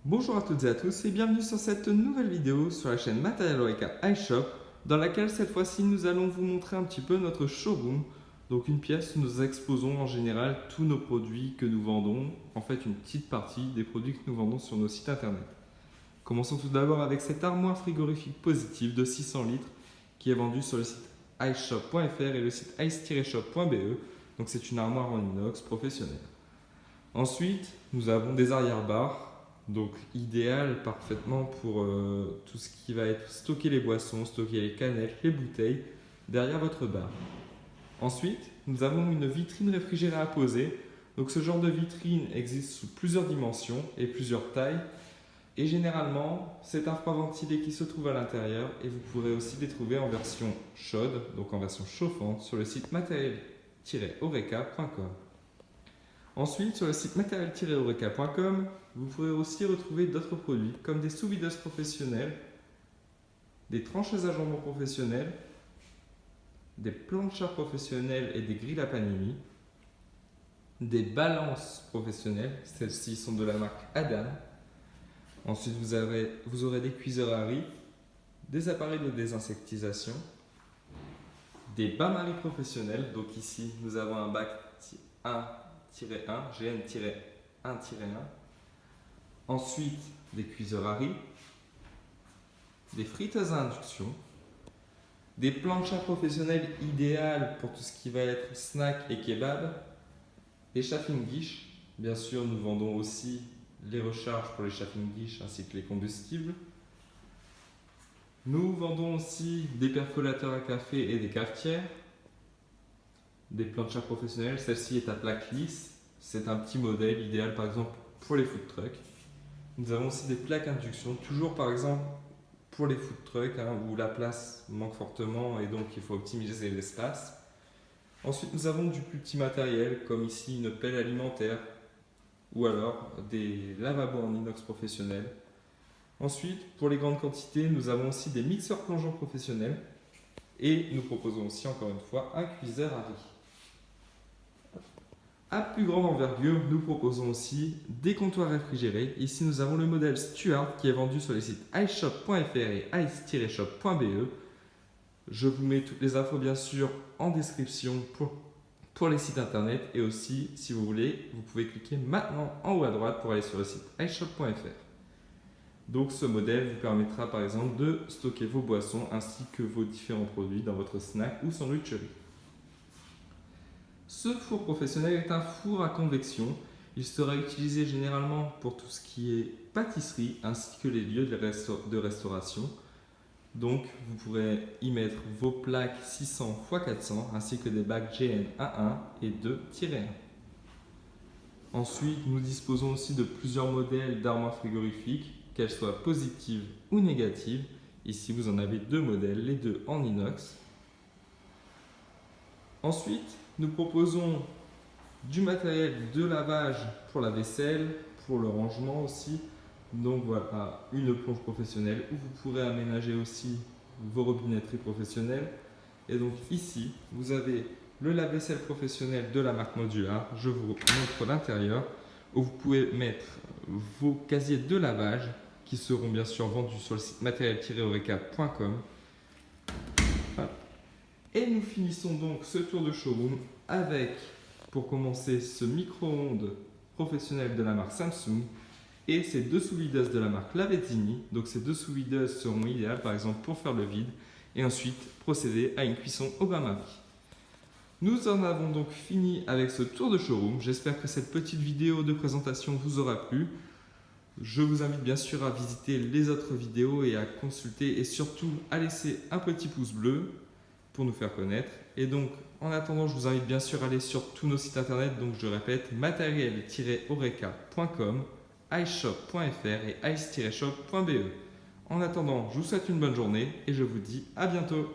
Bonjour à toutes et à tous et bienvenue sur cette nouvelle vidéo sur la chaîne Matériel Eureka iShop dans laquelle cette fois-ci nous allons vous montrer un petit peu notre showroom. Donc une pièce où nous exposons en général tous nos produits que nous vendons, en fait une petite partie des produits que nous vendons sur nos sites internet. Commençons tout d'abord avec cette armoire frigorifique positive de 600 litres qui est vendue sur le site iShop.fr et le site ice-shop.be. Donc c'est une armoire en inox professionnelle. Ensuite, nous avons des arrière-barres, donc idéal parfaitement pour tout ce qui va être stocker les boissons, stocker les canettes, les bouteilles derrière votre bar. Ensuite, nous avons une vitrine réfrigérée à poser. Donc ce genre de vitrine existe sous plusieurs dimensions et plusieurs tailles. Et généralement, c'est un froid ventilé qui se trouve à l'intérieur et vous pourrez aussi les trouver en version chaude, donc en version chauffante, sur le site matériel-eureka.com. Ensuite, sur le site matériel-eureka.com, vous pourrez aussi retrouver d'autres produits comme des sous-videuses professionnelles, des trancheuses à jambon professionnelles, des planchas professionnels et des grilles à panini, des balances professionnelles, celles-ci sont de la marque Adam. Ensuite, vous aurez des cuiseurs à riz, des appareils de désinsectisation, des bains-maries professionnels. Donc ici, nous avons un bac 1-1, GN-1-1. Ensuite, des cuiseurs à riz, des friteuses à induction, des planchas professionnelles idéales pour tout ce qui va être snack et kebab, des chafing-dish. Bien sûr, nous vendons aussi les recharges pour les chafing-dish ainsi que les combustibles. Nous vendons aussi des percolateurs à café et des cafetières, des planchas professionnelles. Celle-ci est à plaque lisse. C'est un petit modèle idéal par exemple pour les food trucks. Nous avons aussi des plaques induction, toujours par exemple pour les food trucks où la place manque fortement et donc il faut optimiser l'espace. Ensuite, nous avons du plus petit matériel comme ici une pelle alimentaire ou alors des lavabos en inox professionnels. Ensuite, pour les grandes quantités, nous avons aussi des mixeurs plongeants professionnels et nous proposons aussi encore une fois un cuiseur à riz. À plus grande envergure, nous proposons aussi des comptoirs réfrigérés. Ici, nous avons le modèle Stuart qui est vendu sur les sites iShop.fr et ice-shop.be. Je vous mets toutes les infos bien sûr en description pour les sites internet et aussi, si vous voulez, vous pouvez cliquer maintenant en haut à droite pour aller sur le site iShop.fr. Donc ce modèle vous permettra par exemple de stocker vos boissons ainsi que vos différents produits dans votre snack ou sandwicherie. Ce four professionnel est un four à convection. Il sera utilisé généralement pour tout ce qui est pâtisserie ainsi que les lieux de restauration. Donc vous pourrez y mettre vos plaques 600 x 400 ainsi que des bacs GN-1-1 et 2-1. Ensuite, nous disposons aussi de plusieurs modèles d'armoires frigorifiques, qu'elles soient positives ou négatives. Ici, vous en avez deux modèles, les deux en inox. Ensuite, nous proposons du matériel de lavage pour la vaisselle, pour le rangement aussi. Donc voilà, une plonge professionnelle où vous pourrez aménager aussi vos robinetteries professionnelles. Et donc ici, vous avez le lave-vaisselle professionnel de la marque Modular. Je vous montre l'intérieur où vous pouvez mettre vos casiers de lavage qui seront bien sûr vendus sur le site matériel-eureka.com. Et nous finissons donc ce tour de showroom avec, pour commencer, ce micro-ondes professionnel de la marque Samsung et ces deux sous-videuses de la marque Lavezzini. Donc ces deux sous-videuses seront idéales par exemple pour faire le vide et ensuite procéder à une cuisson au bain-marie. Nous en avons donc fini avec ce tour de showroom. J'espère que cette petite vidéo de présentation vous aura plu. Je vous invite bien sûr à visiter les autres vidéos et à consulter et surtout à laisser un petit pouce bleu pour nous faire connaître. Et donc en attendant, je vous invite bien sûr à aller sur tous nos sites internet. Donc je répète, matériel-eureka.com, iShop.fr et ice-shop.be. En attendant, je vous souhaite une bonne journée et je vous dis à bientôt.